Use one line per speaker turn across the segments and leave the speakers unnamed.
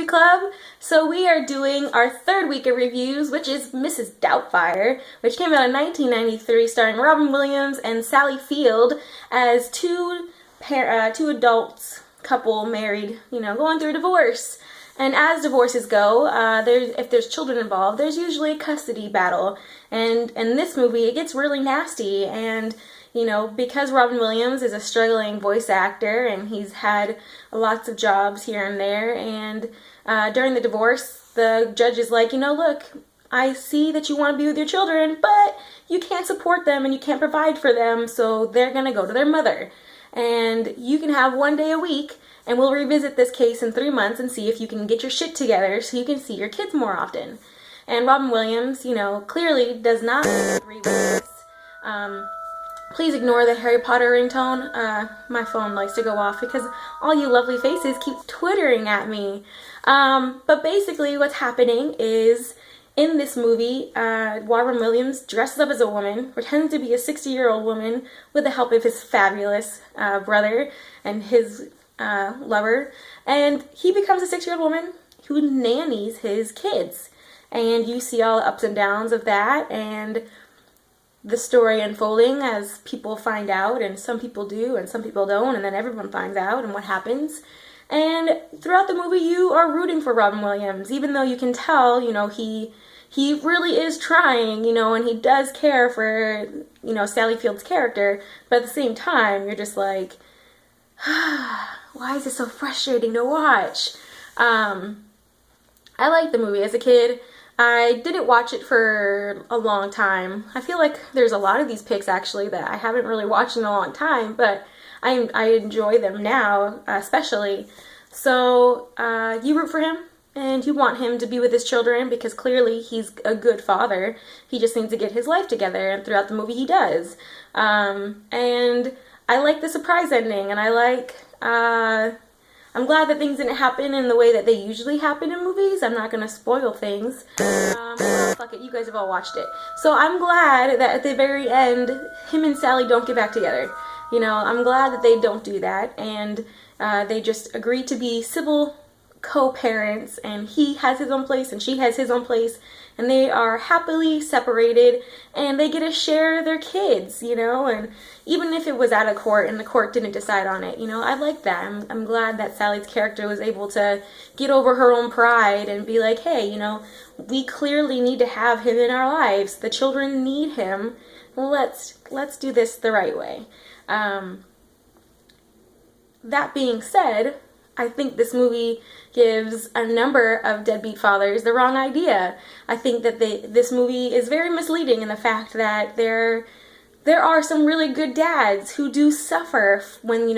movie club. So we are doing our third week of reviews, which is Mrs.Doubtfire, which came out in 1993, starring Robin Williams and Sally Field as two adults, couple married, going through a divorce. And as divorces go, if there's children involved, there's usually a custody battle. And in this movie, it gets really nasty. And because Robin Williams is a struggling voice actor and he's had lots of jobs here and there, and during the divorce, the judge is like, look, I see that you want to be with your children, but you can't support them and you can't provide for them, so they're going to go to their mother. And you can have one day a week, and we'll revisit this case in 3 months and see if you can get your shit together so you can see your kids more often. And Robin Williams, clearly does not agree with this. Please ignore the Harry Potter ringtone. My phone likes to go off because all you lovely faces keep twittering at me. But basically what's happening is, in this movie, Robin Williams dresses up as a woman, pretends to be a 60-year-old woman with the help of his fabulous brother and his lover. And he becomes a 6-year-old woman who nannies his kids. And you see all the ups and downs of that, and the story unfolding as people find out, and some people do and some people don't, and then everyone finds out and what happens. And throughout the movie you are rooting for Robin Williams, even though you can tell, he really is trying, and he does care for, Sally Field's character, but at the same time you're just like, why is it so frustrating to watch? I liked the movie as a kid. I didn't watch it for a long time. I feel like there's a lot of these picks actually that I haven't really watched in a long time, but I enjoy them now, especially. So you root for him, and you want him to be with his children because clearly he's a good father. He just needs to get his life together, and throughout the movie he does. And I like the surprise ending, and I'm glad that things didn't happen in the way that they usually happen in movies. I'm not going to spoil things. Well, fuck it, you guys have all watched it. So I'm glad that at the very end, him and Sally don't get back together. I'm glad that they don't do that, and they just agree to be civil co-parents, and he has his own place and she has his own place, and they are happily separated, and they get to share their kids, and even if it was out of court and the court didn't decide on it, I like that. I'm glad that Sally's character was able to get over her own pride and be like, hey, we clearly need to have him in our lives. The children need him. Let's do this the right way. That being said, I think this movie gives a number of deadbeat fathers the wrong idea. I think that this movie is very misleading in the fact that there are some really good dads who do suffer when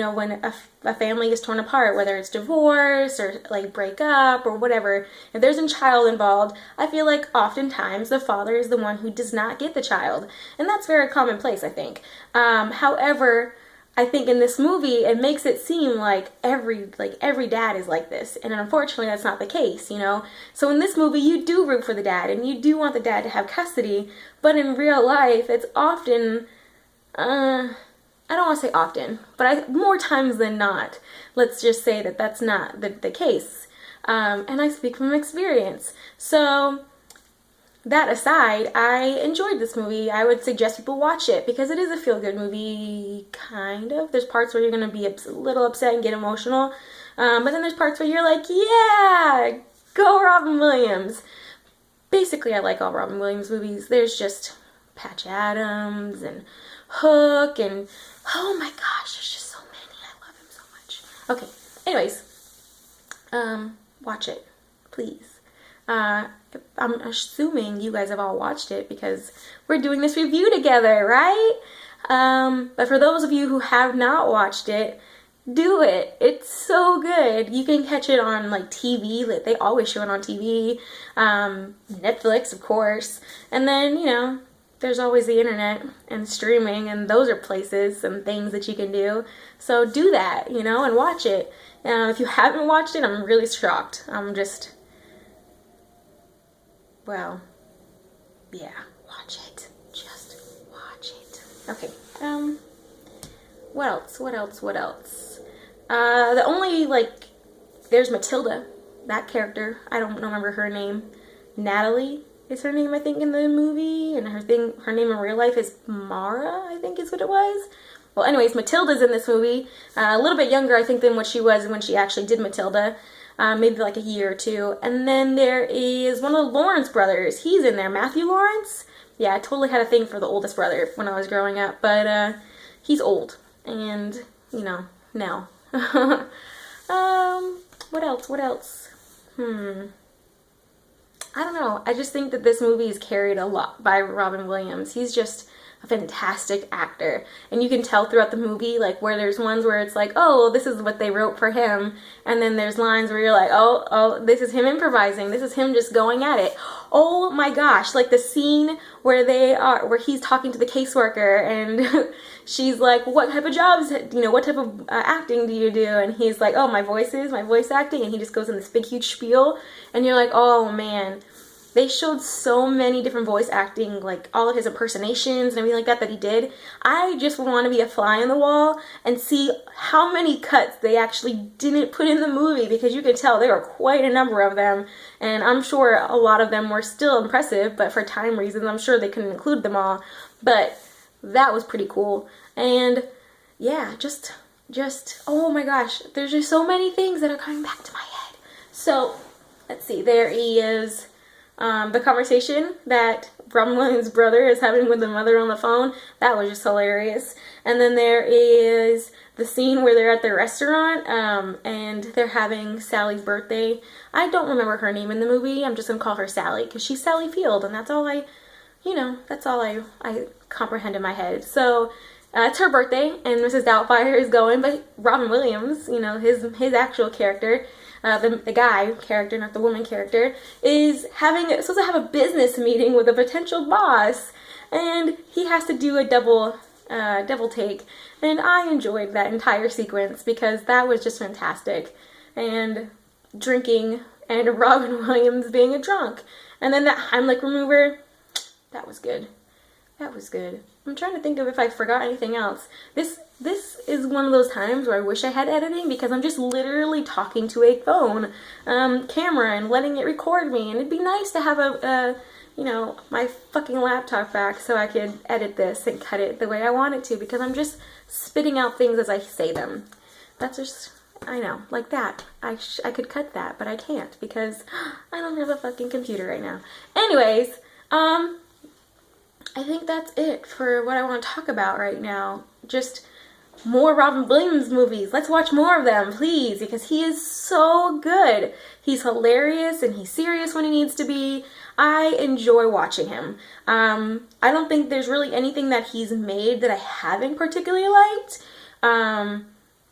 a family is torn apart, whether it's divorce or break up or whatever. If there's a child involved, I feel like oftentimes the father is the one who does not get the child, and that's very commonplace, I think. However, I think in this movie it makes it seem like every dad is like this, and unfortunately that's not the case, So in this movie you do root for the dad, and you do want the dad to have custody, but in real life it's often, I don't want to say often, but more times than not, let's just say that that's not the case, and I speak from experience. So that aside, I enjoyed this movie. I would suggest people watch it because it is a feel-good movie, kind of. There's parts where you're going to be a little upset and get emotional, but then there's parts where you're like, yeah, go Robin Williams. Basically, I like all Robin Williams movies. There's just Patch Adams and Hook, and oh my gosh, there's just so many. I love him so much. Okay, anyways, watch it, please. I'm assuming you guys have all watched it because we're doing this review together, right? But for those of you who have not watched it, do it. It's so good. You can catch it on TV. They always show it on TV. Netflix, of course. And then, there's always the internet and streaming, and those are places and things that you can do. So do that, and watch it. If you haven't watched it, I'm really shocked. Well, yeah, watch it. Just watch it. Okay, what else? The only, there's Matilda. that character. I don't remember her name. Natalie is her name, I think, in the movie, and her name in real life is Mara, I think is what it was. Well, anyways, Matilda's in this movie. A little bit younger, I think, than what she was when she actually did Matilda. Maybe like a year or two. And then there is one of the Lawrence brothers. He's in there. Matthew Lawrence? Yeah, I totally had a thing for the oldest brother when I was growing up. But he's old. And, you know, no. What else? What else? I don't know. I just think that this movie is carried a lot by Robin Williams. He's just a fantastic actor, and you can tell throughout the movie, like, where there's ones where it's like, oh, this is what they wrote for him, and then there's lines where you're like, oh, this is him improvising, this is him just going at it. Oh my gosh, like the scene where he's talking to the caseworker, and she's like, what type of jobs, what type of acting do you do? And he's like, oh, my voice acting, and he just goes in this big huge spiel, and you're like, oh man. They showed so many different voice acting, like all of his impersonations and everything like that he did. I just want to be a fly on the wall and see how many cuts they actually didn't put in the movie, because you could tell there were quite a number of them, and I'm sure a lot of them were still impressive, but for time reasons I'm sure they couldn't include them all. But that was pretty cool. And yeah, just oh my gosh, there's just so many things that are coming back to my head. So let's see, there is the conversation that Robin Williams' brother is having with the mother on the phone. That was just hilarious. And then there is the scene where they're at the restaurant and they're having Sally's birthday. I don't remember her name in the movie. I'm just going to call her Sally because she's Sally Field, and that's all I comprehend in my head. So it's her birthday, and Mrs. Doubtfire is going, but Robin Williams, his actual character, the guy character, not the woman character, is supposed to have a business meeting with a potential boss, and he has to do a double take, and I enjoyed that entire sequence because that was just fantastic, and drinking, and Robin Williams being a drunk, and then that Heimlich remover, that was good. That was good. I'm trying to think of if I forgot anything else. This is one of those times where I wish I had editing, because I'm just literally talking to a phone camera and letting it record me, and it'd be nice to have my fucking laptop back so I could edit this and cut it the way I want it to, because I'm just spitting out things as I say them. That's just, I know, like that. I could cut that, but I can't because I don't have a fucking computer right now. Anyways, I think that's it for what I want to talk about right now. Just more Robin Williams movies. Let's watch more of them, please, because he is so good. He's hilarious and he's serious when he needs to be. I enjoy watching him. I don't think there's really anything that he's made that I haven't particularly liked. And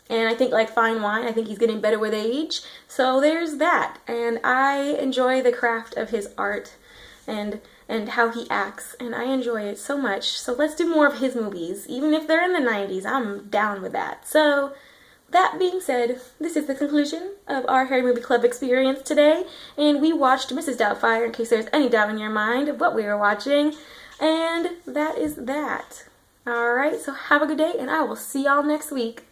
I think, like fine wine, I think he's getting better with age. So there's that. And I enjoy the craft of his art and how he acts, and I enjoy it so much. So let's do more of his movies. Even if they're in the 90s, I'm down with that. So that being said, this is the conclusion of our Harry Movie Club experience today, and we watched Mrs. Doubtfire, in case there's any doubt in your mind of what we were watching, and that is that. Alright, so have a good day, and I will see y'all next week.